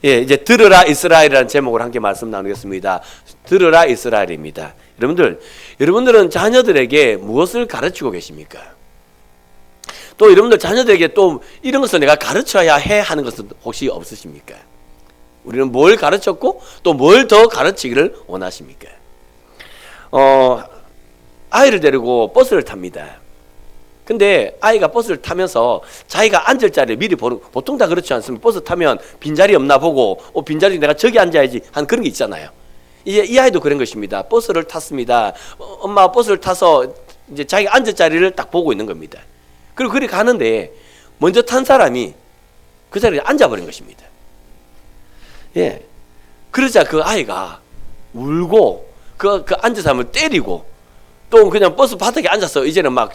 예, 이제 들으라 이스라엘이라는 제목으로 함께 말씀 나누겠습니다. 들으라 이스라엘입니다. 여러분들은 자녀들에게 무엇을 가르치고 계십니까? 또 여러분들 자녀들에게 또 이런 것을 내가 가르쳐야 해 하는 것은 혹시 없으십니까? 우리는 뭘 가르쳤고 또 뭘 더 가르치기를 원하십니까? 아이를 데리고 버스를 탑니다. 근데 아이가 버스를 타면서 자기가 앉을 자리를 미리 보는, 보통 다 그렇지 않습니까? 버스 타면 빈자리 없나 보고 빈자리 내가 저기 앉아야지 하는 그런 게 있잖아요. 이제 이 아이도 그런 것입니다. 버스를 탔습니다. 엄마가 버스를 타서 이제 자기가 앉을 자리를 딱 보고 있는 겁니다. 그리고 그리 가는데 먼저 탄 사람이 그 자리에 앉아버린 것입니다. 예. 그러자 그 아이가 울고 그 앉은 사람을 때리고 또 그냥 버스 바닥에 앉아서 이제는 막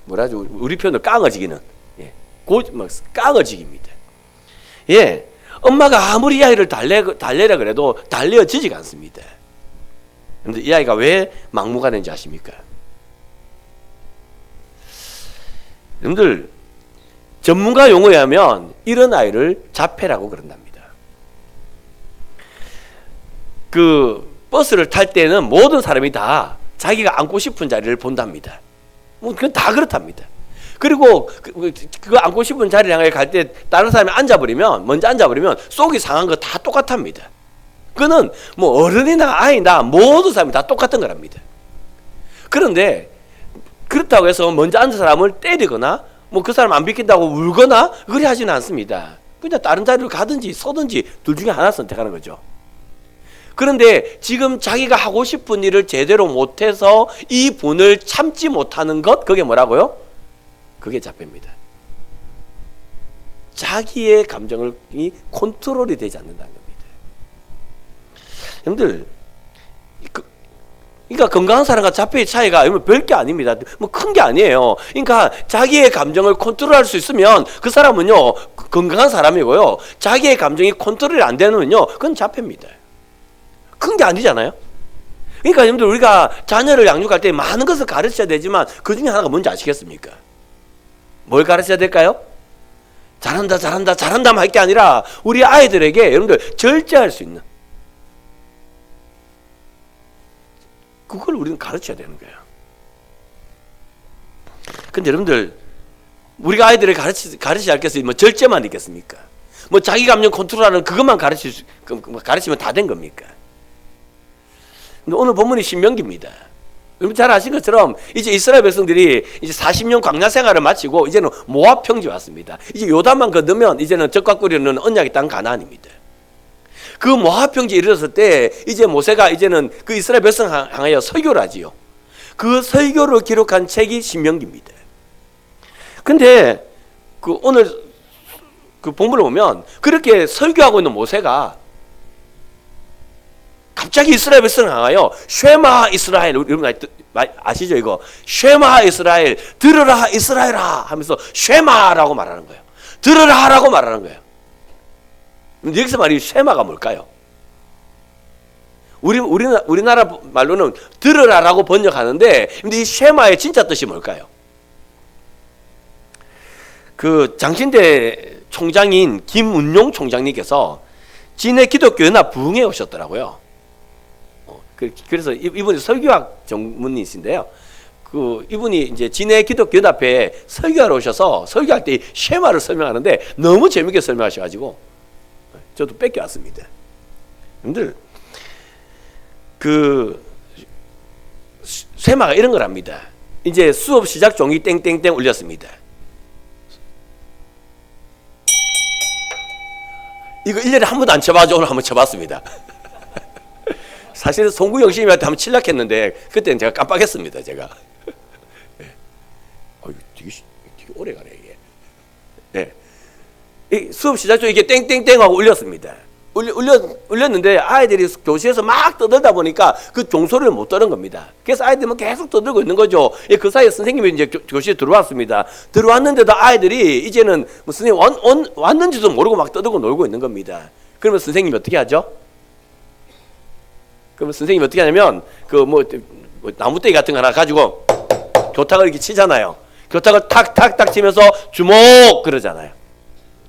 뭐라죠? 우리 표현으로 깡어지기는, 예, 막 깡어지기입니다. 예, 엄마가 아무리 이 아이를 달래라 그래도 달래어지지가 않습니다. 그런데 이 아이가 왜 막무가내인지 아십니까? 여러분들, 전문가 용어에 하면 이런 아이를 자폐라고 그런답니다. 그 버스를 탈 때는 모든 사람이 다 자기가 앉고 싶은 자리를 본답니다. 그건 다 그렇답니다. 그리고 그 앉고 싶은 자리를 향해 갈 때 다른 사람이 먼저 앉아버리면 속이 상한 거 다 똑같답니다. 그거는 뭐 어른이나 아이나 모든 사람이 다 똑같은 거랍니다. 그런데 그렇다고 해서 먼저 앉은 사람을 때리거나 뭐 그 사람 안 비킨다고 울거나 그리 하지는 않습니다. 그냥 다른 자리로 가든지 서든지 둘 중에 하나 선택하는 거죠. 그런데 지금 자기가 하고 싶은 일을 제대로 못해서 이 분을 참지 못하는 것, 그게 뭐라고요? 그게 자폐입니다. 자기의 감정이 컨트롤이 되지 않는다는 겁니다. 여러분들, 그러니까 건강한 사람과 자폐의 차이가 별 게 아닙니다. 뭐 큰 게 아니에요. 그러니까 자기의 감정을 컨트롤할 수 있으면 그 사람은요 건강한 사람이고요. 자기의 감정이 컨트롤이 안 되면요 그건 자폐입니다. 큰 게 아니잖아요. 그러니까 여러분들 우리가 자녀를 양육할 때 많은 것을 가르쳐야 되지만 그 중에 하나가 뭔지 아시겠습니까? 뭘 가르쳐야 될까요? 잘한다만 할 게 아니라 우리 아이들에게 여러분들 절제할 수 있는 그걸 우리는 가르쳐야 되는 거예요. 근데 여러분들 우리가 아이들을 가르쳐야 할 것이 뭐 절제만 있겠습니까? 뭐 자기 감정 컨트롤하는 그것만 가르치면 다 된 겁니까? 근데 오늘 본문이 신명기입니다. 여러분 잘 아신 것처럼 이제 이스라엘 백성들이 이제 40년 광야 생활을 마치고 이제는 모압 평지 왔습니다. 이제 요단만 건너면 이제는 적과 꿀이는 언약의 땅 가나안입니다. 그 모압 평지에 이르렀을 때 이제 모세가 이제는 그 이스라엘 백성 향하여 설교를 하지요. 그 설교를 기록한 책이 신명기입니다. 근데 그 오늘 그 본문을 보면 그렇게 설교하고 있는 모세가 갑자기 이스라엘 백성을 향하여 쉐마 이스라엘, 여러분 아시죠 이거? 쉐마 이스라엘, 들으라 이스라엘아 하면서 쉐마라고 말하는 거예요. 들으라라고 말하는 거예요. 여기서 말이 쉐마가 뭘까요? 우리나라 말로는 들으라라고 번역하는데 근데 이 쉐마의 진짜 뜻이 뭘까요? 그 장신대 총장인 김운용 총장님께서 진해 기독교 연합 부흥회 오셨더라고요. 그래서 이분이 설교학 전문의이신데요. 그 이분이 이제 진해 기독교 연합회에 설교하러 오셔서 설교할 때 쉐마를 설명하는데 너무 재밌게 설명하셔가지고 저도 뺏겨왔습니다. 여러분들 그 쉐마가 이런 거랍니다. 이제 수업 시작 종이 땡땡땡 울렸습니다. 이거 1년에 한 번도 안 쳐봐가지고 오늘 한번 쳐봤습니다. 사실은 송구영 씨님한테 한번 칠락했는데 그때는 제가 깜빡했습니다. 제가. 네. 되게 오래 가네 이게. 네. 이 수업 시작 중 이게 땡땡땡 하고 울렸습니다. 울렸는데 아이들이 교실에서 막 떠들다 보니까 그 종소리를 못 들은 겁니다. 그래서 아이들은 계속 떠들고 있는 거죠. 그 사이에 선생님이 이제 교실에 들어왔습니다. 들어왔는데도 아이들이 이제는 뭐 선생님 왔는지도 모르고 막 떠들고 놀고 있는 겁니다. 그러면 선생님이 어떻게 하죠? 그러면 선생님이 어떻게 하냐면 그 나무떼기 같은 거 하나 가지고 교탁을 이렇게 치잖아요. 교탁을 탁탁탁 치면서 주목 그러잖아요.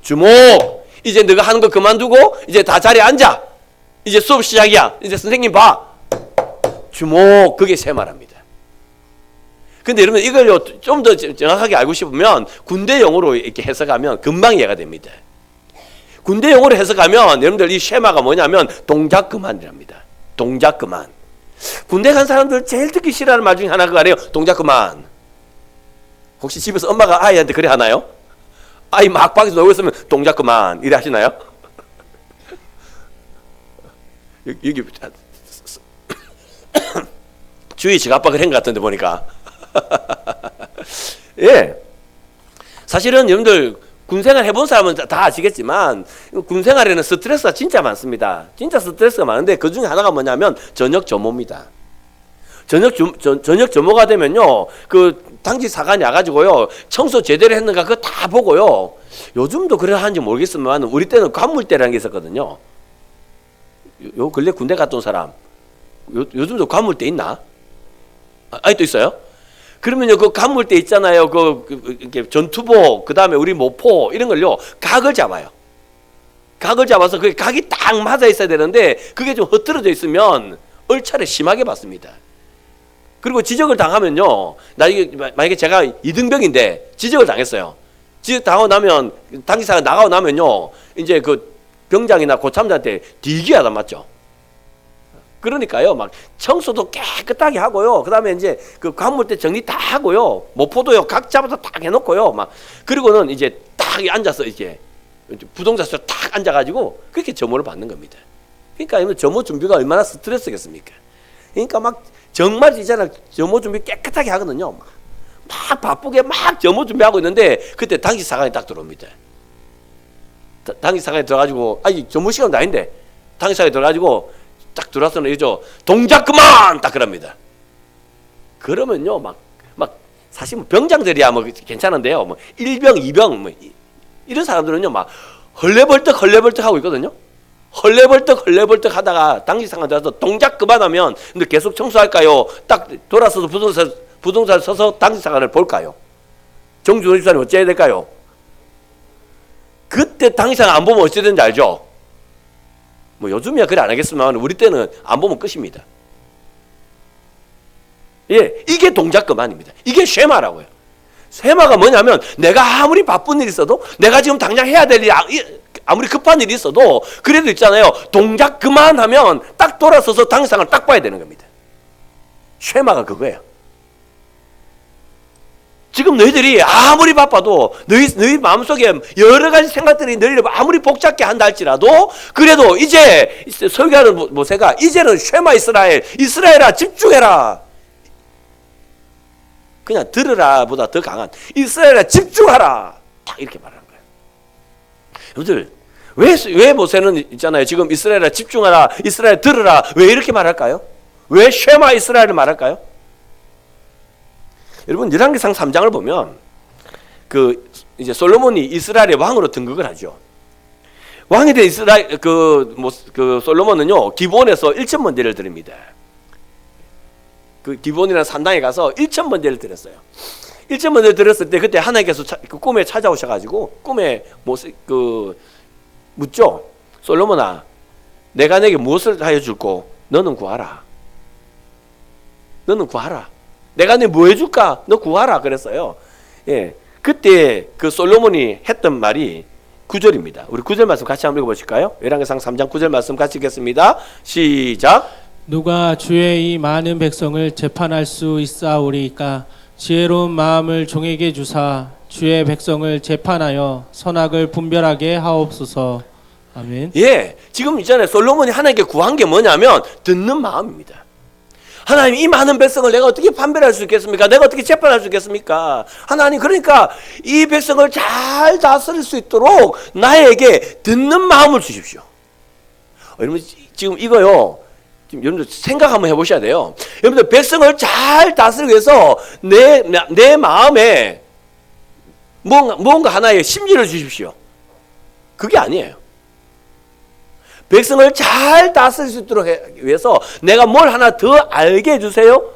주목. 이제 너가 하는 거 그만두고 이제 다 자리에 앉아. 이제 수업 시작이야. 이제 선생님 봐. 주목. 그게 세마랍니다. 근데 여러분 이걸 좀 더 정확하게 알고 싶으면 군대 용어로 이렇게 해석하면 금방 이해가 됩니다. 군대 용어로 해석하면 여러분들 이 쉐마가 뭐냐면 동작 그만이랍니다. 동작 그만. 군대 간 사람들 제일 듣기 싫어하는 말 중에 하나가 아니에요. 동작 그만. 혹시 집에서 엄마가 아이한테 그래 하나요? 아이 막 밖에서 놀고 있으면 동작 그만 이래 하시나요? 여기 주위 지갑박을 한 것 같은데 보니까. 예. 사실은 여러분들 군생활 해본 사람은 다 아시겠지만 군생활에는 스트레스가 진짜 많습니다. 진짜 스트레스가 많은데 그 중에 하나가 뭐냐면 저녁 점호입니다. 저녁 점호가 되면요, 그 당직 사관이 와가지고요 청소 제대로 했는가 그거 다 보고요. 요즘도 그래 하는지 모르겠지만 우리 때는 관물대라는 게 있었거든요. 요 근래 군대 갔다 온 사람 요즘도 관물대 있나? 아직도 있어요? 그러면요 그 관물대 있잖아요. 이렇게 전투복 그 다음에 우리 모포 이런 걸요 각을 잡아요. 각을 잡아서 그 각이 딱 맞아 있어야 되는데 그게 좀 흐트러져 있으면 얼차례 심하게 받습니다. 그리고 지적을 당하면요, 만약에 제가 이등병인데 지적을 당했어요. 지적 당하고 나면 당기사가 나가고 나면요, 이제 그 병장이나 고참자한테 뒤기하다 맞죠. 그러니까요, 막 청소도 깨끗하게 하고요. 그 다음에 이제 그 관물대 정리 다 하고요. 모포도요 각 잡아서 딱 해놓고요. 막 그리고는 이제 딱 앉아서 이제 부동자수로 딱 앉아가지고 그렇게 점호를 받는 겁니다. 그러니까 점호 준비가 얼마나 스트레스겠습니까? 그러니까 막 정말 이제는 점호 준비 깨끗하게 하거든요. 막 바쁘게 막 점호 준비하고 있는데 그때 당직 사관이 딱 들어옵니다. 당직 사관이 들어가지고 아니 점호 시간도 아닌데 당직 사관이 들어가지고 딱 들어와서는 이죠 동작 그만 딱 그럽니다. 그러면요 막 사실 뭐 병장들이야 뭐 괜찮은데요. 뭐 1병, 2병 뭐 이런 사람들은요 막 헐레벌떡 하고 있거든요. 헐레벌떡 하다가 당직상관 들어서 동작 그만하면 근데 계속 청소할까요? 딱 돌아서서 부동산 서서 당직상관을 볼까요? 정준호 집사님 어째야 될까요? 그때 당직상관 안 보면 어찌 되는지 알죠? 뭐 요즘이야 그래 안 하겠지만 우리 때는 안 보면 끝입니다. 예, 이게 동작 그만입니다. 이게 쉐마라고요. 쉐마가 뭐냐면 내가 아무리 바쁜 일이 있어도 내가 지금 당장 해야 될 일이 아무리 급한 일이 있어도 그래도 있잖아요. 동작 그만하면 딱 돌아서서 당상을 딱 봐야 되는 겁니다. 쉐마가 그거예요. 지금 너희들이 아무리 바빠도 너희 마음속에 여러 가지 생각들이 너희를 아무리 복잡게 한다 할지라도 그래도 이제 설교하는 모세가 이제는 쉐마 이스라엘아 집중해라. 그냥 들으라 보다 더 강한 이스라엘아 집중하라. 딱 이렇게 말하는 거예요. 여러분들 왜 모세는 있잖아요. 지금 이스라엘아 집중하라, 이스라엘 들으라. 왜 이렇게 말할까요? 왜 쉐마 이스라엘을 말할까요? 여러분 열왕기상 3장을 보면 그 이제 솔로몬이 이스라엘의 왕으로 등극을 하죠. 왕이 된 이스라엘 그 솔로몬은요 기브온에서 1,000번제를 드립니다. 그 기브온이라는 산당에 가서 1,000번제를 드렸어요. 1,000번제를 드렸을 때 그때 하나님께서 그 꿈에 찾아오셔가지고 꿈에 묻죠. 솔로몬아, 내가 내게 무엇을 하여 줄고 너는 구하라. 너는 구하라. 내가 네 뭐 해줄까? 너 구하라 그랬어요. 예, 그때 그 솔로몬이 했던 말이 9절입니다. 우리 9절 말씀 같이 한번 읽어보실까요? 열왕기상 3장 9절 말씀 같이 읽겠습니다. 시작. 누가 주의 이 많은 백성을 재판할 수 있사오리이까 지혜로운 마음을 종에게 주사 주의 백성을 재판하여 선악을 분별하게 하옵소서. 아멘. 예, 지금 있잖아요. 솔로몬이 하나님께 구한 게 뭐냐면 듣는 마음입니다. 하나님 이 많은 백성을 내가 어떻게 판별할 수 있겠습니까? 내가 어떻게 재판할 수 있겠습니까? 하나님 그러니까 이 백성을 잘 다스릴 수 있도록 나에게 듣는 마음을 주십시오. 여러분 지금 이거요. 지금 여러분들 생각 한번 해보셔야 돼요. 여러분들 백성을 잘 다스리기 위해서 내 마음에 뭔가 하나의 심리를 주십시오. 그게 아니에요. 백성을 잘 다스릴 수 있도록 위해서 내가 뭘 하나 더 알게 해주세요?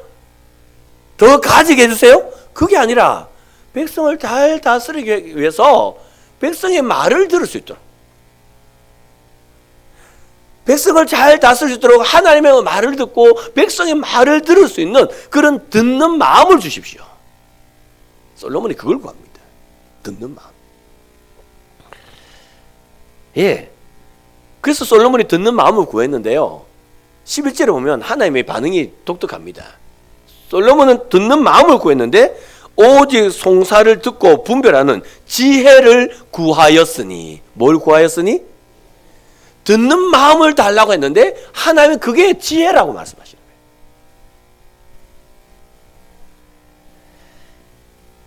더 가지게 해주세요? 그게 아니라 백성을 잘 다스리기 위해서 백성의 말을 들을 수 있도록 백성을 잘 다스릴 수 있도록 하나님의 말을 듣고 백성의 말을 들을 수 있는 그런 듣는 마음을 주십시오. 솔로몬이 그걸 구합니다. 듣는 마음. 예. 그래서 솔로몬이 듣는 마음을 구했는데요. 11절에 보면 하나님의 반응이 독특합니다. 솔로몬은 듣는 마음을 구했는데 오직 송사를 듣고 분별하는 지혜를 구하였으니. 뭘 구하였으니? 듣는 마음을 달라고 했는데 하나님은 그게 지혜라고 말씀하시는 거예요.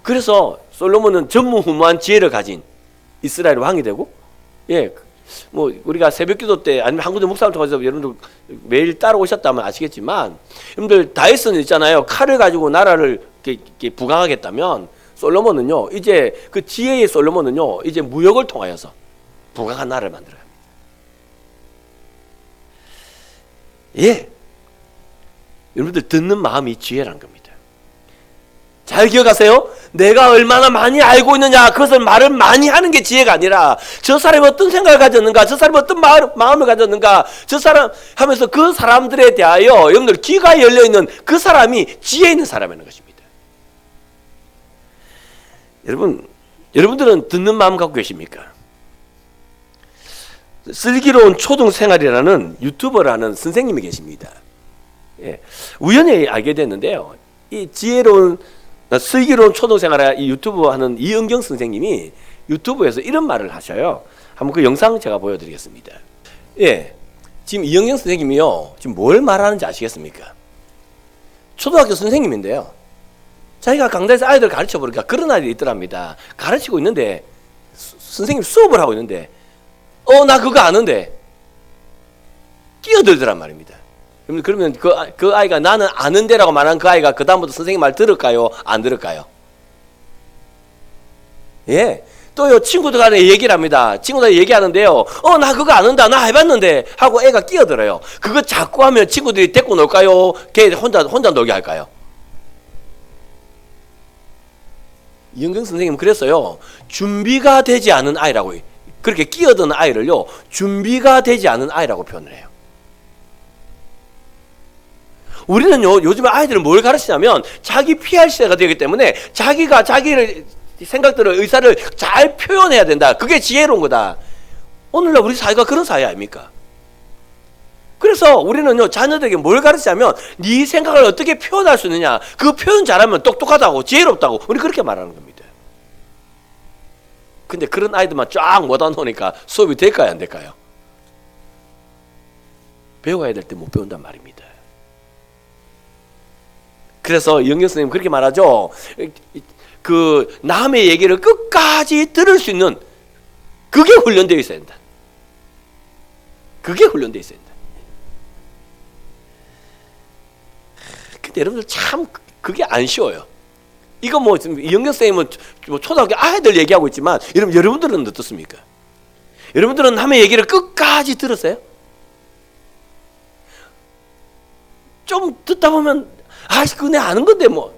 그래서 솔로몬은 전무후무한 지혜를 가진 이스라엘 왕이 되고, 예, 뭐 우리가 새벽기도 때 아니면 한국대 목사를 통해서 여러분들 매일 따라오셨다면 아시겠지만, 여러분들 다윗은 있잖아요. 칼을 가지고 나라를 이렇게 부강하겠다면 솔로몬은요, 이제 그 지혜의 솔로몬은요, 이제 무역을 통하여서 부강한 나라를 만들어요. 예, 여러분들 듣는 마음이 지혜라는 겁니다. 잘 기억하세요. 내가 얼마나 많이 알고 있느냐, 그것을 말을 많이 하는 게 지혜가 아니라 저 사람이 어떤 생각을 가졌는가, 저 사람이 어떤 마음을 가졌는가, 저 사람 하면서 그 사람들에 대하여 여러분들 귀가 열려있는 그 사람이 지혜 있는 사람이라는 것입니다. 여러분들은 듣는 마음 갖고 계십니까? 슬기로운 초등생활이라는 유튜버라는 선생님이 계십니다. 예, 우연히 알게 됐는데요. 이 지혜로운 슬기로운 초등생활 이 유튜브 하는 이은경 선생님이 유튜브에서 이런 말을 하셔요. 한번 그 영상 제가 보여드리겠습니다. 예, 지금 이은경 선생님이요, 지금 뭘 말하는지 아시겠습니까? 초등학교 선생님인데요. 자기가 강단에서 아이들 가르쳐 보니까 그런 아이들이 있더랍니다. 가르치고 있는데 선생님 수업을 하고 있는데 나 그거 아는데 끼어들더란 말입니다. 그러면 그 아이가 나는 아는데라고 말한 그 아이가 그 다음부터 선생님 말 들을까요? 안 들을까요? 예. 또요, 친구들 간에 얘기를 합니다. 친구들 얘기하는데요. 나 그거 아는다. 나 해봤는데. 하고 애가 끼어들어요. 그거 자꾸 하면 친구들이 데리고 놀까요? 걔 혼자 놀게 할까요? 이은경 선생님은 그랬어요. 준비가 되지 않은 아이라고, 그렇게 끼어드는 아이를요, 준비가 되지 않은 아이라고 표현을 해요. 우리는요, 요즘 아이들은 뭘 가르치냐면 자기 피할 시대가 되기 때문에 자기가 자기를 생각들을, 의사를 잘 표현해야 된다. 그게 지혜로운 거다. 오늘날 우리 사회가 그런 사회 아닙니까? 그래서 우리는요, 자녀들에게 뭘 가르치냐면 네 생각을 어떻게 표현할 수 있느냐, 그 표현 잘하면 똑똑하다고, 지혜롭다고, 우리 그렇게 말하는 겁니다. 근데 그런 아이들만 쫙 모아 놓으니까 수업이 될까요, 안 될까요? 배워야 될 때 못 배운단 말입니다. 그래서 이은경 선생님 그렇게 말하죠. 그 남의 얘기를 끝까지 들을 수 있는, 그게 훈련되어 있어야 된다. 그게 훈련되어 있어야 된다. 근데 여러분들 참 그게 안 쉬워요. 이거 뭐 지금 이은경 선생님은 뭐 초등학교 아이들 얘기하고 있지만 여러분들은 어떻습니까? 여러분들은 남의 얘기를 끝까지 들으세요? 좀 듣다 보면 그거 내가 아는 건데 뭐.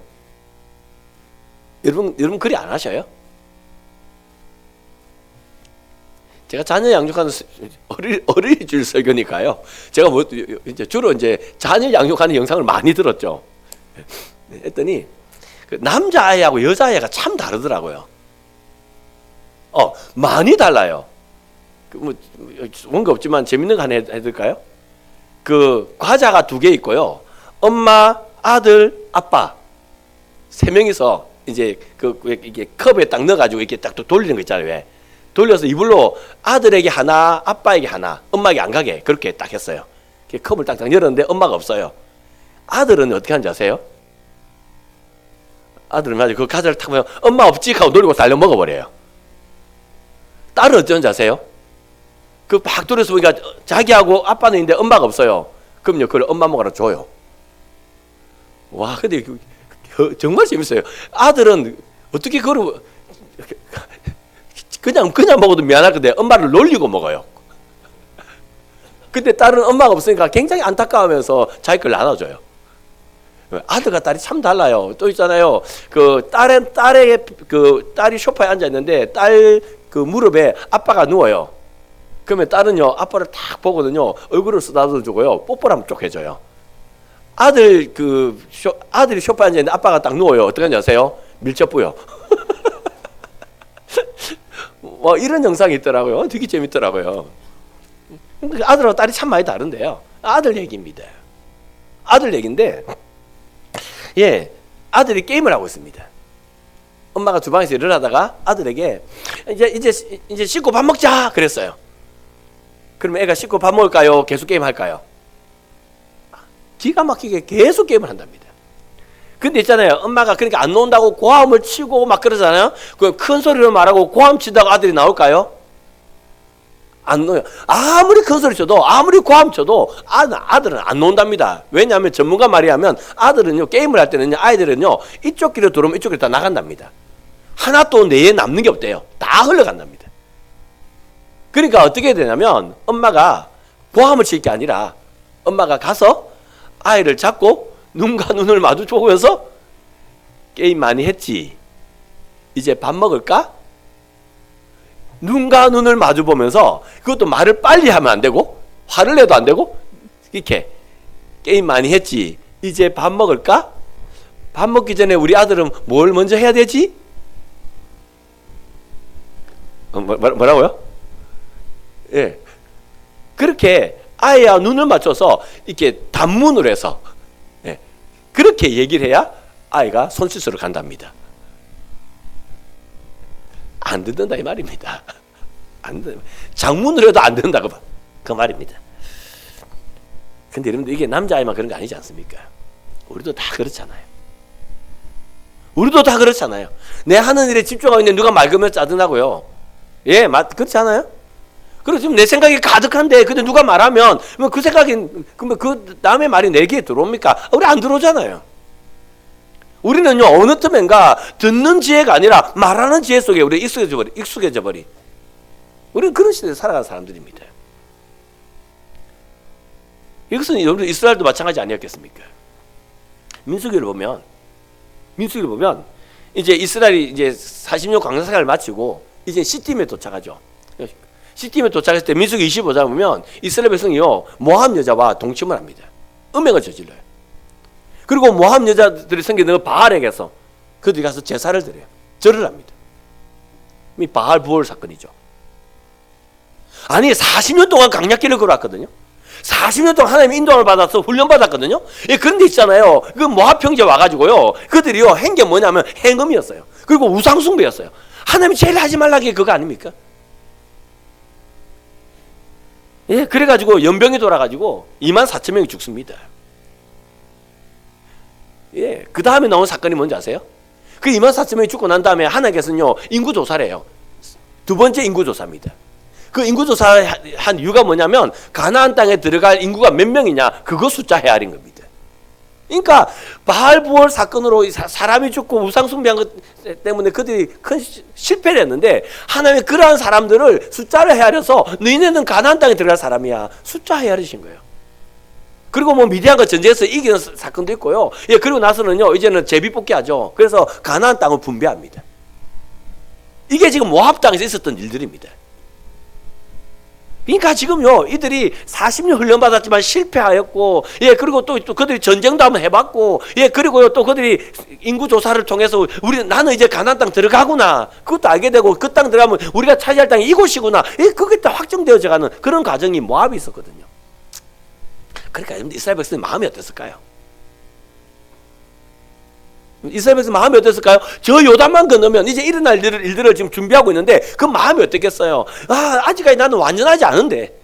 여러분 그리 안 하셔요? 제가 자녀 양육하는 어린이집 설교니까요. 제가 뭐 이제 주로 이제 자녀 양육하는 영상을 많이 들었죠. 했더니 그 남자아이하고 여자아이가 참 다르더라고요. 많이 달라요. 뭐 뭔가 없지만 재밌는 거 하나 해드릴까요? 그 과자가 2개 있고요. 엄마, 아들, 아빠 3명이서 이제 이게 컵에 딱 넣어가지고 이렇게 딱 돌리는 거 있잖아요. 왜? 돌려서 이불로 아들에게 하나, 아빠에게 하나, 엄마에게 안 가게 그렇게 딱 했어요. 컵을 딱딱 열었는데 엄마가 없어요. 아들은 어떻게 하는지 아세요? 아들은 아주 그 과자를 탁 보면 엄마 없지 하고 놀리고 달려 먹어버려요. 딸은 어쩌는지 아세요? 그 막 돌려서 보니까 자기하고 아빠는 있는데 엄마가 없어요. 그럼요, 그걸 엄마 먹으라 줘요. 와, 근데 정말 재밌어요. 아들은 어떻게 그걸 그냥 먹어도 미안할 건데 엄마를 놀리고 먹어요. 근데 딸은 엄마가 없으니까 굉장히 안타까워하면서 자기 걸 나눠줘요. 아들과 딸이 참 달라요. 또 있잖아요. 그 딸이 소파에 앉아 있는데 딸 그 무릎에 아빠가 누워요. 그러면 딸은요 아빠를 딱 보거든요. 얼굴을 쓰다듬어주고요. 뽀뽀를 한번 쭉 해줘요. 아들이 소파에 앉아있는데 아빠가 딱 누워요. 어떻게 하는지 아세요? 밀접부요. 뭐 이런 영상이 있더라고요. 되게 재밌더라고요. 아들하고 딸이 참 많이 다른데요. 아들 얘기입니다. 아들 얘기인데, 예, 아들이 게임을 하고 있습니다. 엄마가 주방에서 일을 하다가 아들에게 이제 씻고 밥 먹자 그랬어요. 그러면 애가 씻고 밥 먹을까요? 계속 게임 할까요? 기가 막히게 계속 게임을 한답니다. 근데 있잖아요. 엄마가 그러니까 안 놓는다고 고함을 치고 막 그러잖아요. 그 큰 소리로 말하고 고함 치다가 아들이 나올까요? 안 놓아요. 아무리 큰 소리 쳐도 아무리 고함 쳐도 아들은 안 놓는답니다. 왜냐하면 전문가 말이 하면 아들은요 게임을 할 때는요 아이들은요 이쪽 길로 들어오면 이쪽 길로 다 나간답니다. 하나 또 내에 남는 게 없대요. 다 흘러간답니다. 그러니까 어떻게 해야 되냐면 엄마가 고함을 칠 게 아니라 엄마가 가서 아이를 잡고 눈과 눈을 마주 보면서 게임 많이 했지? 이제 밥 먹을까? 눈과 눈을 마주 보면서 그것도 말을 빨리 하면 안 되고 화를 내도 안 되고 이렇게 게임 많이 했지? 이제 밥 먹을까? 밥 먹기 전에 우리 아들은 뭘 먼저 해야 되지? 뭐라고요? 예. 그렇게 아이와 눈을 맞춰서 이렇게 단문으로 해서 예. 그렇게 얘기를 해야 아이가 손짓으로 간답니다. 안 듣는다 이 말입니다. 안 듣. 장문으로 해도 안 듣는다고 그 말입니다. 근데 여러분들 이게 남자아이만 그런 거 아니지 않습니까? 우리도 다 그렇잖아요. 우리도 다 그렇잖아요. 내 하는 일에 집중하고 있는데 누가 말 걸면 짜증나고요. 예, 그렇지 않아요? 그리고 지금 내 생각이 가득한데 근데 누가 말하면 그 생각이 그러면 그 남의 말이 내 귀에 들어옵니까? 우리 안 들어오잖아요. 우리는요 어느 틈엔가 듣는 지혜가 아니라 말하는 지혜 속에 우리 익숙해져 버리. 우리는 그런 시대에 살아가는 사람들입니다. 이것은 여러분 이스라엘도 마찬가지 아니었겠습니까? 민수기를 보면 이제 이스라엘이 이제 40년 광야생활을 마치고 이제 시딤에 도착하죠. 시딤에 도착했을 때 민수기 25장 보면 이스라엘 백성이요 모함 여자와 동침을 합니다. 음행을 저질러요. 그리고 모함 여자들이 생기는 바알에게서 그들이 가서 제사를 드려요. 절을 합니다. 이 바알 부월 사건이죠. 아니 40년 동안 강약길을 걸어왔거든요. 40년 동안 하나님의 인도함을 받아서 훈련받았거든요. 예, 그런 데 있잖아요. 그 모압 형제 와가지고요. 그들이요 한 게 뭐냐면 행음이었어요. 그리고 우상숭배였어요. 하나님이 제일 하지 말라는 게 그거 아닙니까? 예, 그래가지고 연병이 돌아가지고 24,000명이 죽습니다. 예, 그 다음에 나온 사건이 뭔지 아세요? 그 24,000명이 죽고 난 다음에 하나님께서는요 인구조사를 해요. 두 번째 인구조사입니다. 그 인구조사를 한 이유가 뭐냐면 가나안 땅에 들어갈 인구가 몇 명이냐 그거 숫자 헤아린 겁니다. 그러니까 바알부월 사건으로 사람이 죽고 우상숭배한 것 때문에 그들이 큰 실패를 했는데 하나님의 그러한 사람들을 숫자를 헤아려서 너희네는 가나안 땅에 들어갈 사람이야 숫자 헤아리신 거예요. 그리고 뭐 미디안과 전쟁에서 이기는 사건도 있고요. 예, 그리고 나서는요 이제는 제비뽑기 하죠. 그래서 가나안 땅을 분배합니다. 이게 지금 모압 땅에서 있었던 일들입니다. 그러니까 지금요 이들이 40년 훈련받았지만 실패하였고, 예, 그리고 또 그들이 전쟁도 한번 해봤고, 예, 그리고요 또 그들이 인구조사를 통해서 나는 이제 가나안 땅 들어가구나 그것도 알게 되고 그 땅 들어가면 우리가 차지할 땅이 이곳이구나, 예, 그게 다 확정되어져 가는 그런 과정이 모압이 있었거든요. 그러니까 여러분들 이스라엘 백성의 마음이 어땠을까요? 이스라엘 백성 마음이 어땠을까요? 저 요단만 건너면 이제 일어날 일들을 지금 준비하고 있는데 그 마음이 어땠겠어요? 아직까지 나는 완전하지 않은데,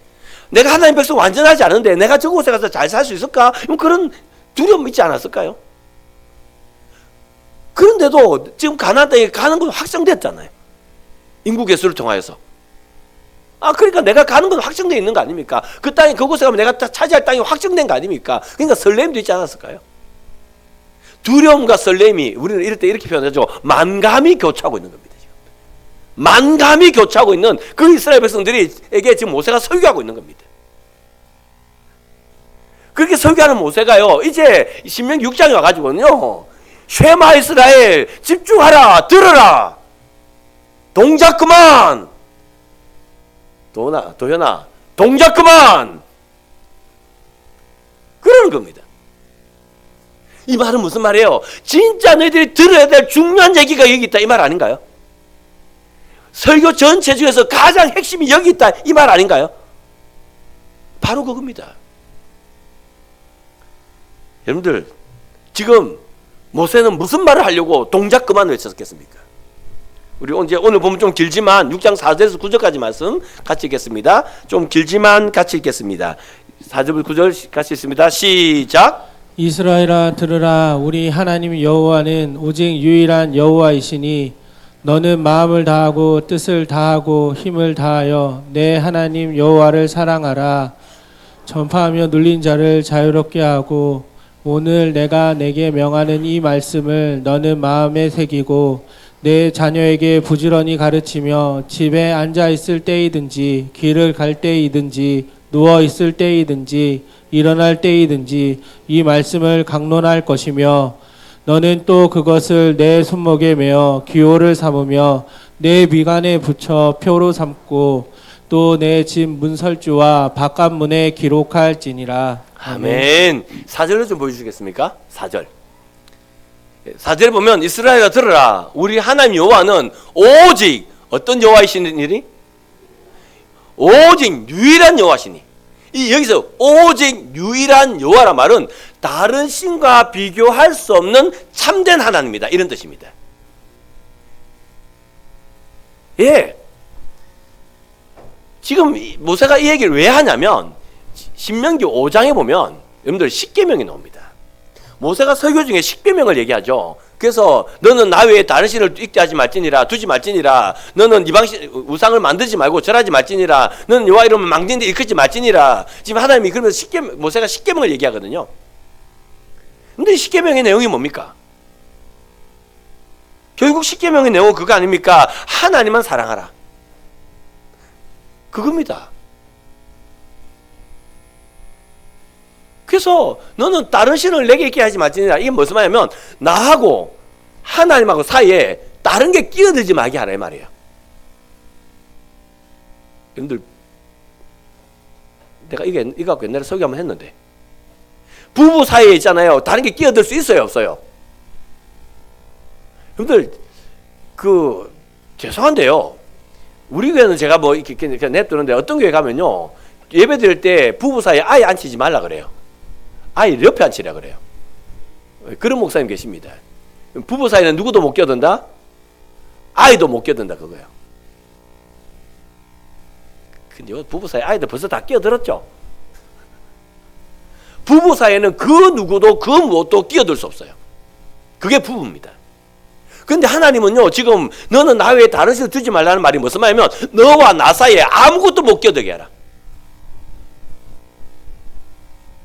내가 하나님 백성 완전하지 않은데 내가 저곳에 가서 잘 살 수 있을까? 그런 두려움이 있지 않았을까요? 그런데도 지금 가나안 땅에 가는 건 확정됐잖아요. 인구 개수를 통하여서. 그러니까 내가 가는 건 확정되어 있는 거 아닙니까? 그 땅에 그곳에 가면 내가 차지할 땅이 확정된 거 아닙니까? 그러니까 설렘도 있지 않았을까요? 두려움과 설렘이 우리는 이럴 때 이렇게 표현하죠. 만감이 교차하고 있는 겁니다. 지금. 만감이 교차하고 있는 그 이스라엘 백성들에게 지금 모세가 설교하고 있는 겁니다. 그렇게 설교하는 모세가요 이제 신명기 6장에 와가지고는요 쉐마 이스라엘 집중하라 들어라 동작 그만 도현아, 동작 그만! 그러는 겁니다. 이 말은 무슨 말이에요? 진짜 너희들이 들어야 될 중요한 얘기가 여기 있다, 이 말 아닌가요? 설교 전체 중에서 가장 핵심이 여기 있다, 이 말 아닌가요? 바로 그겁니다. 여러분들, 지금 모세는 무슨 말을 하려고 동작 그만 외쳤겠습니까? 우리 오늘 보면 좀 길지만 6장 4절에서 9절까지 말씀 같이 읽겠습니다. 좀 길지만 같이 읽겠습니다. 4절부터 9절 같이 읽습니다. 시작. 이스라엘아 들으라. 우리 하나님 여호와는 오직 유일한 여호와이시니 너는 마음을 다하고 뜻을 다하고 힘을 다하여 내 하나님 여호와를 사랑하라. 전파하며 눌린 자를 자유롭게 하고 오늘 내가 내게 명하는 이 말씀을 너는 마음에 새기고 내 자녀에게 부지런히 가르치며 집에 앉아 있을 때이든지 길을 갈 때이든지 누워 있을 때이든지 일어날 때이든지 이 말씀을 강론할 것이며 너는 또 그것을 내 손목에 메어 기호를 삼으며 내 미간에 붙여 표로 삼고 또 내 집 문설주와 바깥문에 기록할지니라. 아멘. 4절로 좀 보여주시겠습니까? 4절. 4절에 보면 이스라엘아 들으라. 우리 하나님 여호와는 오직 어떤 여호와이시니? 오직 유일한 여호와시니. 이 여기서 오직 유일한 여호와란 말은 다른 신과 비교할 수 없는 참된 하나님이다, 이런 뜻입니다. 예. 지금 모세가 이 얘기를 왜 하냐면 신명기 5장에 보면 여러분들 십계명이 나옵니다. 모세가 설교 중에 십계명을 얘기하죠. 그래서 너는 나 외에 다른 신을 잇대하지 말지니라, 두지 말지니라, 너는 이방신 우상을 만들지 말고 절하지 말지니라, 너는 여호와 이름을 망대인데 일컫지 말지니라. 지금 하나님이 그러면서 모세가 십계명을 얘기하거든요. 근데 이 십계명의 내용이 뭡니까? 결국 십계명의 내용은 그거 아닙니까? 하나님만 사랑하라, 그겁니다. 그래서 너는 다른 신을 내게 있게 하지 말지니라. 이게 무슨 말이냐면 나하고 하나님하고 사이에 다른 게 끼어들지 말게 하라, 이 말이에요. 여러분들, 내가 이거 갖고 옛날에 설교 한번 했는데 부부 사이에 있잖아요, 다른 게 끼어들 수 있어요, 없어요? 여러분들, 죄송한데요, 우리 교회는 제가 뭐 이렇게 냅두는데 어떤 교회 가면요, 예배 드릴 때 부부 사이에 아예 앉히지 말라 그래요. 아예 옆에 앉히라 그래요. 그런 목사님 계십니다. 부부 사이는 누구도 못 끼어든다? 아이도 못 끼어든다, 그거예요. 근데 부부 사이 아이들 벌써 다 끼어들었죠? 부부 사이에는 그 누구도 그 무엇도 끼어들 수 없어요. 그게 부부입니다. 근데 하나님은요, 지금 너는 나 외에 다른 신을 두지 말라는 말이 무슨 말이냐면 너와 나 사이에 아무것도 못 끼어들게 하라.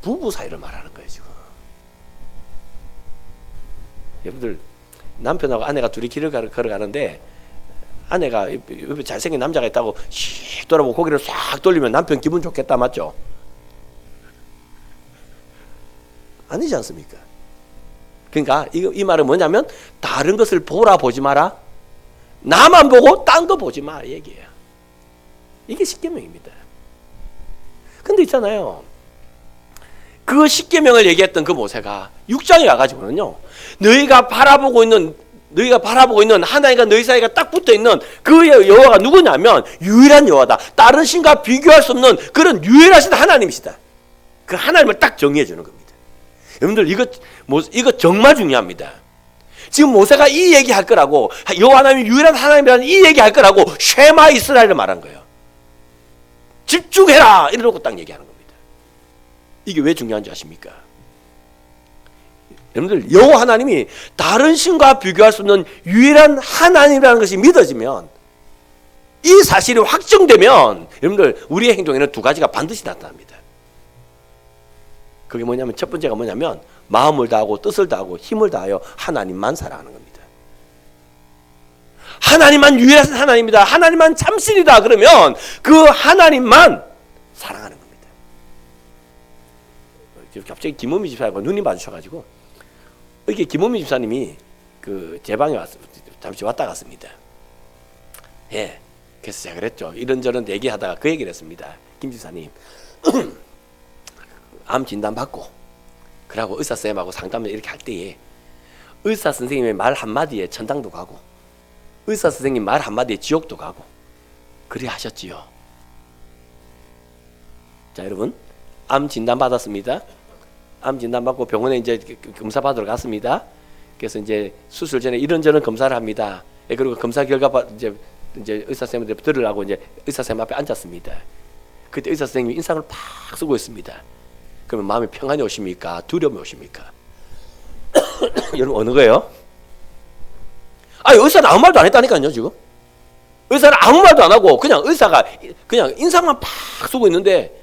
부부 사이를 말하는 거예요, 지금. 여러분들, 남편하고 아내가 둘이 길을 걸어가는데 아내가 옆에 잘생긴 남자가 있다고 씩 돌아보고 고개를 싹 돌리면 남편 기분 좋겠다, 맞죠? 아니지 않습니까? 그러니까 이 말은 뭐냐면 다른 것을 보지 마라, 나만 보고 딴 거 보지 마, 얘기예요. 이게 십계명입니다. 근데 있잖아요, 그 십계명을 얘기했던 그 모세가 6장에 가가지고는요, 너희가 바라보고 있는 하나님과 너희 사이가 딱 붙어있는 그 여호와가 누구냐면 유일한 여호와다, 다른 신과 비교할 수 없는 그런 유일하신 하나님이시다, 그 하나님을 딱 정의해 주는 겁니다. 여러분들, 이거 정말 중요합니다. 지금 모세가 이 얘기할 거라고, 여호와 하나님이 유일한 하나님이라는 이 얘기할 거라고 쉐마 이스라엘을 말한 거예요. 집중해라, 이러고 딱 얘기하는 겁니다. 이게 왜 중요한지 아십니까? 여러분들, 여호와 하나님이 다른 신과 비교할 수 없는 유일한 하나님이라는 것이 믿어지면, 이 사실이 확정되면 여러분들, 우리의 행동에는 두 가지가 반드시 나타납니다. 그게 뭐냐면, 첫 번째가 뭐냐면 마음을 다하고 뜻을 다하고 힘을 다하여 하나님만 사랑하는 겁니다. 하나님만 유일한 하나님이다, 하나님만 참신이다, 그러면 그 하나님만 사랑하는 겁니다. 갑자기 김은미 집사하고 눈이 마주쳐가지고, 이렇게 김은미 집사님이 제 방에 잠시 왔다 갔습니다. 예. 그래서 제가 그랬죠. 이런저런 얘기하다가 그 얘기를 했습니다. 김 지사님, 암 진단 받고 그러고 의사 선생님하고 상담을 이렇게 할 때에 의사 선생님의 말 한마디에 천당도 가고 의사 선생님 말 한마디에 지옥도 가고 그래 하셨지요. 자, 여러분, 암 진단 받았습니다. 암 진단 받고 병원에 이제 검사 받으러 갔습니다. 그래서 이제 수술 전에 이런저런 검사를 합니다. 그리고 검사 결과 이제 의사 선생님한테 들으라고 이제 의사 선생님 앞에 앉았습니다. 그때 의사 선생님이 인상을 팍 쓰고 있습니다. 그러면 마음에 평안이 오십니까? 두려움이 오십니까? 여러분, 어느 거예요? 아니, 의사는 아무 말도 안 했다니까요, 지금. 의사는 아무 말도 안 하고 그냥 의사가 그냥 인상만 팍 쓰고 있는데,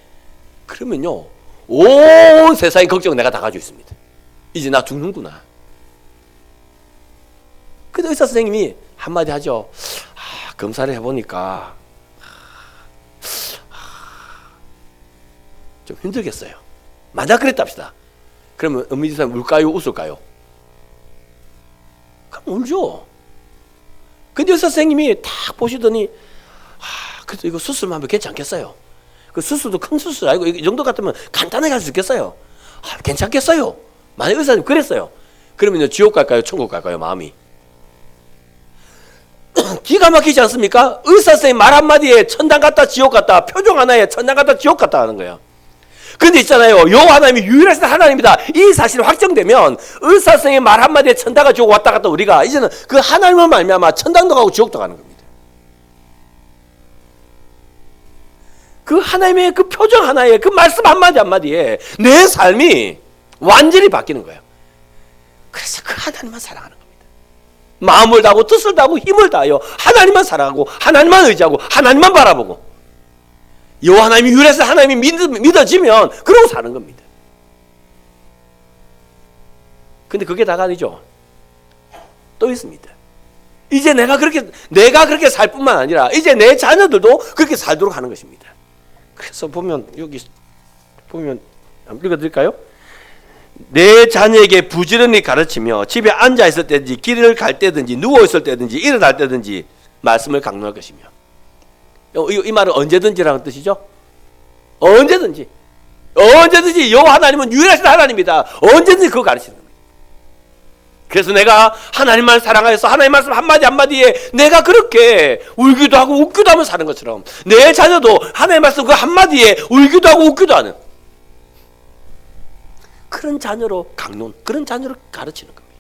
그러면요, 온 세상의 걱정을 내가 다 가지고 있습니다. 이제 나 죽는구나. 근데 의사 선생님이 한마디 하죠. 검사를 해보니까 좀 힘들겠어요. 만약 그랬다 합시다. 그러면 엄미지사 울까요? 웃을까요? 그럼 울죠. 근데 의사 선생님이 딱 보시더니 그래도 이거 수술만 하면 괜찮겠어요. 그 수술도 큰 수술 아니고 이 정도 같으면 간단하게 할 수 있겠어요. 괜찮겠어요. 만약 의사님 그랬어요. 그러면 지옥 갈까요? 천국 갈까요? 마음이 기가 막히지 않습니까? 의사 선생님 말 한마디에 천당 갔다 지옥 갔다, 표정 하나에 천당 갔다 지옥 갔다 하는 거예요. 근데 있잖아요, 여호와 하나님이 유일하신 하나님이다, 이 사실이 확정되면 의사 선생님 말 한마디에 천당과 지옥 왔다 갔다 우리가 이제는 그 하나님을 말미암아 천당도 가고 지옥도 가는 겁니다. 그 하나님의 그 표정 하나에, 그 말씀 한마디 한마디에 내 삶이 완전히 바뀌는 거예요. 그래서 그 하나님만 사랑하는 거예요. 마음을 다하고 뜻을 다하고 힘을 다하여 하나님만 사랑하고 하나님만 의지하고 하나님만 바라보고 여호와 하나님이 유일해서 하나님이 믿어지면 그러고 사는 겁니다. 근데 그게 다가 아니죠. 또 있습니다. 이제 내가 그렇게 살 뿐만 아니라 이제 내 자녀들도 그렇게 살도록 하는 것입니다. 그래서 보면 여기 보면 한번 읽어드릴까요? 내 자녀에게 부지런히 가르치며 집에 앉아 있을 때든지 길을 갈 때든지 누워 있을 때든지 일어날 때든지 말씀을 강론할 것이며, 이 말은 언제든지라는 뜻이죠. 언제든지 여호와 하나님은 유일하신 하나님이다. 언제든지 그거 가르치는 겁니다. 그래서 내가 하나님만 사랑하여서 하나님 말씀 한마디 한마디에 내가 그렇게 울기도 하고 웃기도 하며 사는 것처럼 내 자녀도 하나님 말씀 그 한마디에 울기도 하고 웃기도 하는 그런 자녀로 강론, 그런 자녀로 가르치는 겁니다.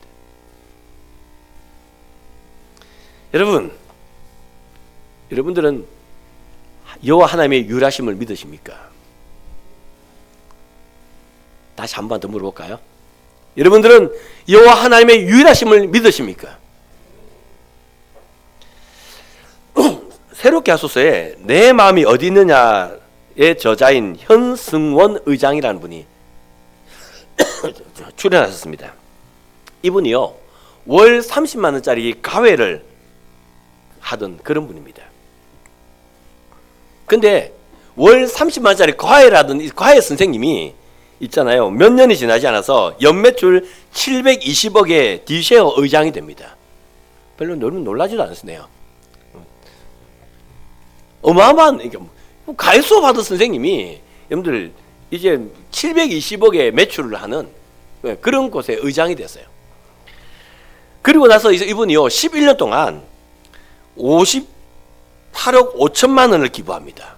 여러분들은 여호와 하나님의 유일하심을 믿으십니까? 다시 한 번 더 물어볼까요? 여러분들은 여호와 하나님의 유일하심을 믿으십니까? 새롭게 하소서에 내 마음이 어디 있느냐의 저자인 현승원 의장이라는 분이 출연하셨습니다. 이분이요, 월 30만 원짜리 가회를 하던 그런 분입니다. 근데 월 30만 원짜리 가회를 하던 이 가회 선생님이 있잖아요, 몇 년이 지나지 않아서 연매출 720억의 디쉐어 의장이 됩니다. 별로 놀라지도 않으시네요. 어마어마한 가회 수업 하던 선생님이 여러분들 이제 720억의 매출을 하는 그런 곳에 의장이 됐어요. 그리고 나서 이분이요 11년 동안 58억 5천만 원을 기부합니다.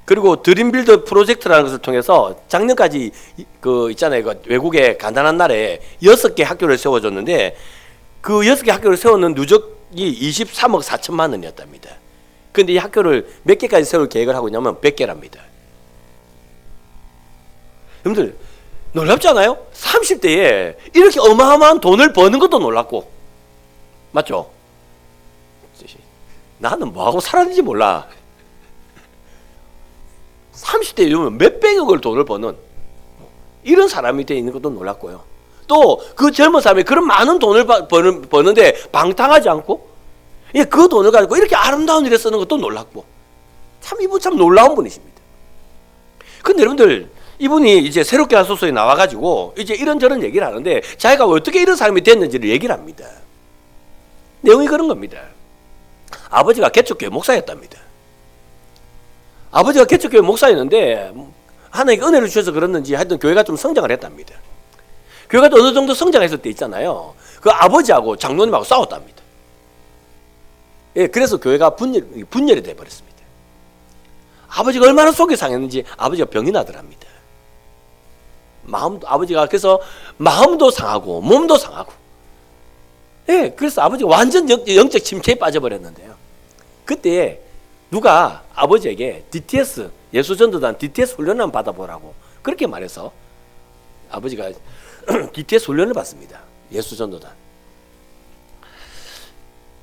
그리고 드림빌더 프로젝트라는 것을 통해서 작년까지 그 있잖아요, 그 외국의 가난한 나라에 6개 학교를 세워줬는데 그 6개 학교를 세우는 누적이 23억 4천만 원이었답니다. 근데 이 학교를 몇 개까지 세울 계획을 하고 있냐면 100개랍니다. 여러분들 놀랍지 않아요? 30대에 이렇게 어마어마한 돈을 버는 것도 놀랍고, 맞죠? 나는 뭐하고 살았는지 몰라. 30대에 이러면 몇백억을 돈을 버는 이런 사람이 돼 있는 것도 놀랍고요. 또 그 젊은 사람이 그런 많은 돈을 버는데 방탕하지 않고 그 돈을 가지고 이렇게 아름다운 일에 쓰는 것도 놀랍고, 이분 참 놀라운 분이십니다. 근데 여러분들, 이분이 이제 새롭게 하소서에 나와가지고 이제 이런저런 얘기를 하는데 자기가 어떻게 이런 사람이 됐는지를 얘기를 합니다. 내용이 그런 겁니다. 아버지가 개척교회 목사였답니다. 아버지가 개척교회 목사였는데 하나님께 은혜를 주셔서 그랬는지 하여튼 교회가 좀 성장을 했답니다. 교회가 또 어느 정도 성장했을 때 있잖아요. 그 아버지하고 장로님하고 싸웠답니다. 예, 그래서 교회가 분열이 돼버렸습니다. 아버지가 얼마나 속이 상했는지 아버지가 병이 나더랍니다. 아버지가 그래서 마음도 상하고 몸도 상하고, 예, 그래서 아버지가 완전 영적 침체에 빠져버렸는데요. 그때 누가 아버지에게 DTS, 예수전도단 DTS 훈련을 한번 받아보라고 그렇게 말해서 아버지가 DTS 훈련을 받습니다. 예수전도단.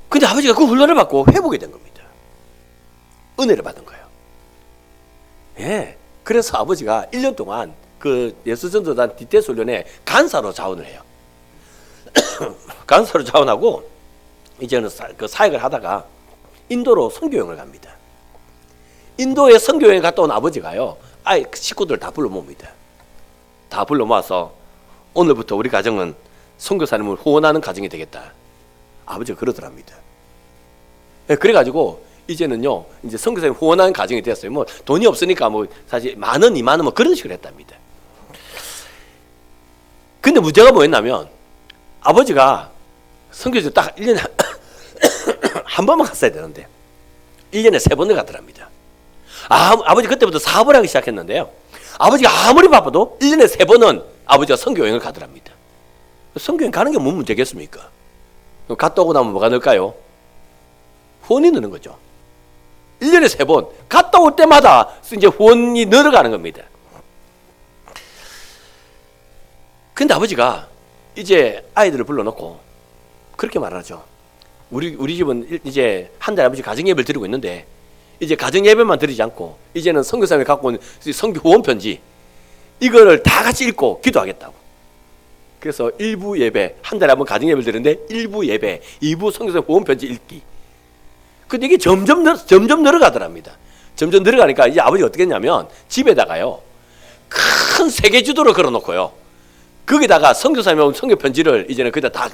근데 아버지가 그 훈련을 받고 회복이 된 겁니다. 은혜를 받은 거예요. 예. 그래서 아버지가 1년 동안 그 예수전도단 DTS 훈련에 간사로 자원을 해요. 간사로 자원하고 이제는 그 사역을 하다가 인도로 선교여행을 갑니다. 인도에 선교여행 갔다 온 아버지가요, 아이 식구들 다 불러 모읍니다. 다 불러 모아서 오늘부터 우리 가정은 선교사님을 후원하는 가정이 되겠다. 아버지가 그러더랍니다. 네, 그래가지고 이제는요, 이제 선교사님 후원하는 가정이 됐어요. 뭐 돈이 없으니까 뭐 사실 10,000원, 20,000원 뭐 그런 식으로 했답니다. 근데 문제가 뭐였냐면 아버지가 선교사 딱 1년에 한 번만 갔어야 되는데 1년에 3번을 가더랍니다. 아버지 그때부터 사업을 하기 시작했는데요. 아버지가 아무리 바빠도 1년에 3번은 아버지가 선교여행을 가더랍니다. 선교여행 가는 게 뭔 문제겠습니까? 갔다 오고 나면 뭐가 늘까요? 후원이 느는 거죠. 1년에 3번 갔다 올 때마다 이제 후원이 늘어가는 겁니다. 근데 아버지가 이제 아이들을 불러놓고 그렇게 말하죠. 우리 집은 이제 한 달 아버지 가정예배를 드리고 있는데 이제 가정예배만 드리지 않고 이제는 선교사님이 갖고 온 선교 후원 편지 이거를 다 같이 읽고 기도하겠다고. 그래서 1부 예배, 한 달에 한 번 가정예배를 드리는데 1부 예배, 2부 선교사님 후원 편지 읽기. 근데 이게 점점 늘어가더랍니다. 점점 늘어가니까 이제 아버지가 어떻게 했냐면 집에다가요 큰 세계지도를 걸어놓고요, 거기다가 선교사님이 온 선교 편지를 이제는 거기다 다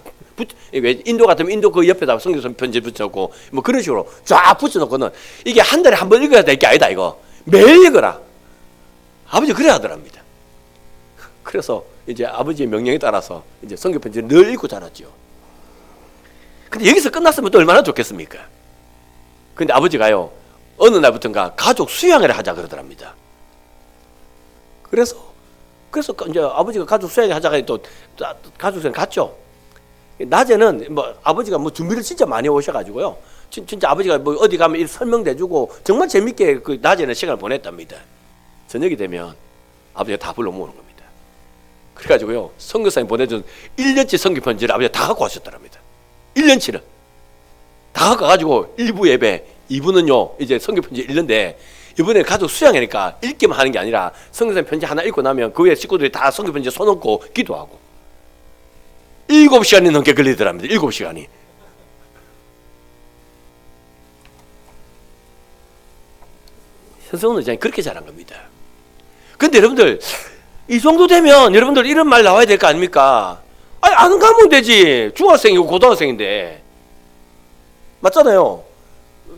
인도 같으면 인도 그 옆에다가 선교사 편지 붙여놓고 뭐 그런 식으로 쫙 붙여놓고는 이게 한 달에 한 번 읽어야 될 게 아니다, 이거 매일 읽어라. 아버지 그래 하더랍니다. 그래서 이제 아버지의 명령에 따라서 이제 선교 편지를 늘 읽고 자랐죠. 근데 여기서 끝났으면 또 얼마나 좋겠습니까? 근데 아버지가요 어느 날부터인가 가족 수양회를 하자 그러더랍니다. 그래서 이제 아버지가 가족 수양회 하자가 또 가족 수양 갔죠. 낮에는 뭐 아버지가 뭐 준비를 진짜 많이 오셔가지고요, 진짜 아버지가 뭐 어디 가면 일 설명대주고 정말 재밌게 그 낮에는 시간을 보냈답니다. 저녁이 되면 아버지가 다 불러 모으는 겁니다. 그래가지고요 선교사님 보내준 1년치 선교 편지를 아버지가 다 갖고 왔었더랍니다. 1년치를 다 갖고 가가지고 1부 예배, 2부는요 이제 선교 편지 읽는데, 이번에 가족 수양회니까 읽기만 하는 게 아니라 선교사님 편지 하나 읽고 나면 그 위에 식구들이 다 선교 편지 써놓고 기도하고 7시간이 넘게 걸리더랍니다. 7시간이. 현성훈 의장이 그렇게 잘한 겁니다. 근데 여러분들 이 정도 되면 여러분들 이런 말 나와야 될 거 아닙니까? 아니 안 가면 되지. 중학생이고 고등학생인데. 맞잖아요.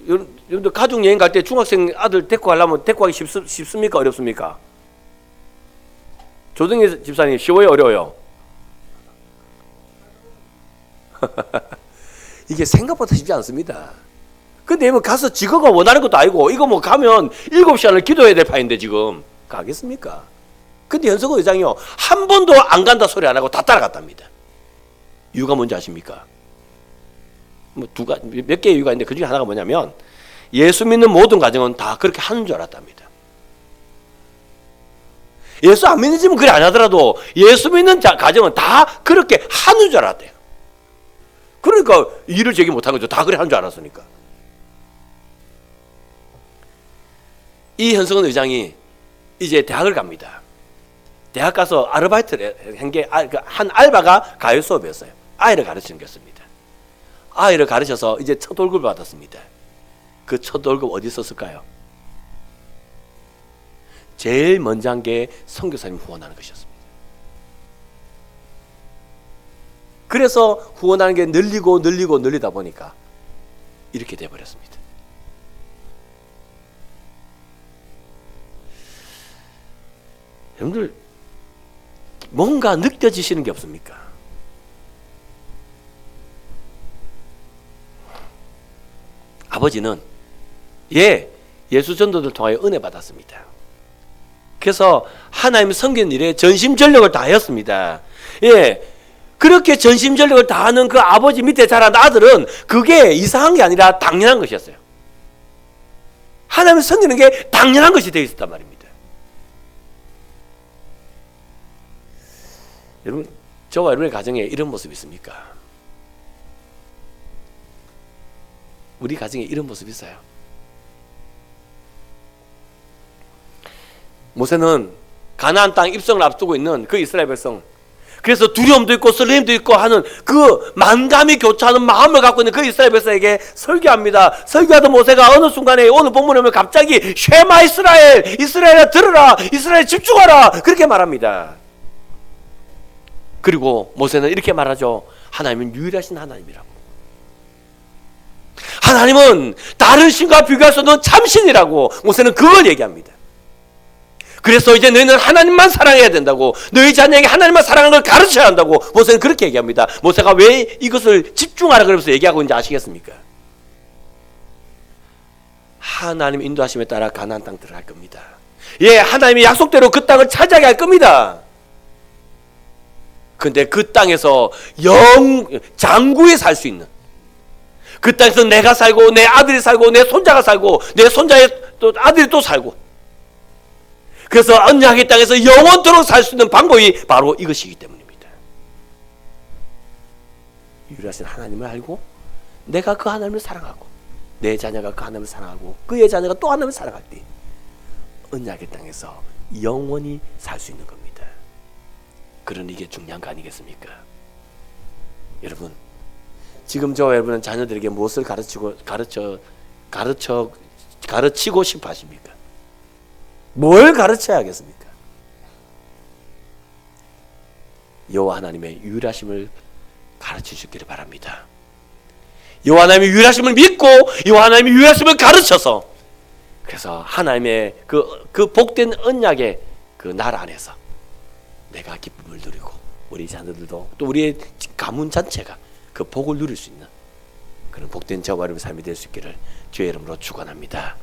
여러분들 가족 여행 갈 때 중학생 아들 데리고 가려면 데리고 가기 쉽습니까? 어렵습니까? 조등희 집사님 쉬워요? 어려워요? 이게 생각보다 쉽지 않습니다. 근데 뭐 가서 지거가 원하는 것도 아니고 이거 뭐 가면 7시간을 기도해야 될 판인데 지금 가겠습니까? 근데 현석호 의장이요 한 번도 안 간다 소리 안 하고 다 따라갔답니다. 이유가 뭔지 아십니까? 뭐 몇 개의 이유가 있는데 그 중에 하나가 뭐냐면 예수 믿는 모든 가정은 다 그렇게 하는 줄 알았답니다. 예수 안 믿는 집은 그래 안 하더라도 예수 믿는 가정은 다 그렇게 하는 줄 알았대요. 그러니까 일을 제기 못한 거죠. 다 그래 하는 줄 알았으니까. 이 현성은 의장이 이제 대학을 갑니다. 대학 가서 아르바이트를 한 게 한 알바가 가요 수업이었어요. 아이를 가르치는 거였습니다. 아이를 가르쳐서 이제 첫 월급을 받았습니다. 그 첫 월급 어디 썼을까요? 제일 먼저 한 게 선교사님 후원하는 것이었습니다. 그래서 후원하는 게 늘리다 보니까 이렇게 돼버렸습니다. 여러분들 뭔가 느껴지시는 게 없습니까? 아버지는 예수 전도들 통하여 은혜 받았습니다. 그래서 하나님 섬기는 일에 전심전력을 다하였습니다. 그렇게 전심전력을 다하는 그 아버지 밑에 자란 아들은 그게 이상한 게 아니라 당연한 것이었어요. 하나님을 섬기는 게 당연한 것이 되어 있었단 말입니다. 여러분, 저와 여러분의 가정에 이런 모습이 있습니까? 우리 가정에 이런 모습이 있어요. 모세는 가나안 땅 입성을 앞두고 있는 그 이스라엘 백성, 그래서 두려움도 있고 설렘도 있고 하는 그 만감이 교차하는 마음을 갖고 있는 그 이스라엘 백성에게 설교합니다. 설교하던 모세가 어느 순간에 오늘 본문에 보면 갑자기 쉐마 이스라엘, 이스라엘아 들으라, 이스라엘 집중하라, 그렇게 말합니다. 그리고 모세는 이렇게 말하죠. 하나님은 유일하신 하나님이라고. 하나님은 다른 신과 비교할 수 없는 참신이라고 모세는 그걸 얘기합니다. 그래서 이제 너희는 하나님만 사랑해야 된다고, 너희 자녀에게 하나님만 사랑하는 걸 가르쳐야 한다고 모세는 그렇게 얘기합니다. 모세가 왜 이것을 집중하라 그러면서 얘기하고 있는지 아시겠습니까? 하나님 인도하심에 따라 가나안 땅 들어갈 겁니다. 하나님이 약속대로 그 땅을 차지하게 할 겁니다. 근데 그 땅에서 장구에 살 수 있는, 그 땅에서 내가 살고 내 아들이 살고 내 손자가 살고 내 손자의 또 아들이 또 살고, 그래서 언약의 땅에서 영원토록 살 수 있는 방법이 바로 이것이기 때문입니다. 유일하신 하나님을 알고 내가 그 하나님을 사랑하고 내 자녀가 그 하나님을 사랑하고 그의 자녀가 또 하나님을 사랑할 때 언약의 땅에서 영원히 살 수 있는 겁니다. 그러니 이게 중요한 거 아니겠습니까? 여러분, 지금 저와 여러분은 자녀들에게 무엇을 가르치고 싶어 하십니까? 뭘 가르쳐야 하겠습니까? 여호와 하나님의 유일하심을 가르쳐 주시기를 바랍니다. 여호와 하나님의 유일하심을 믿고 여호와 하나님의 유일하심을 가르쳐서, 그래서 하나님의 그 복된 언약의 그 나라 안에서 내가 기쁨을 누리고 우리 자녀들도 또 우리의 가문 전체가 그 복을 누릴 수 있는 그런 복된 저와 여러분의 삶이 될 수 있기를 주의 이름으로 축원합니다.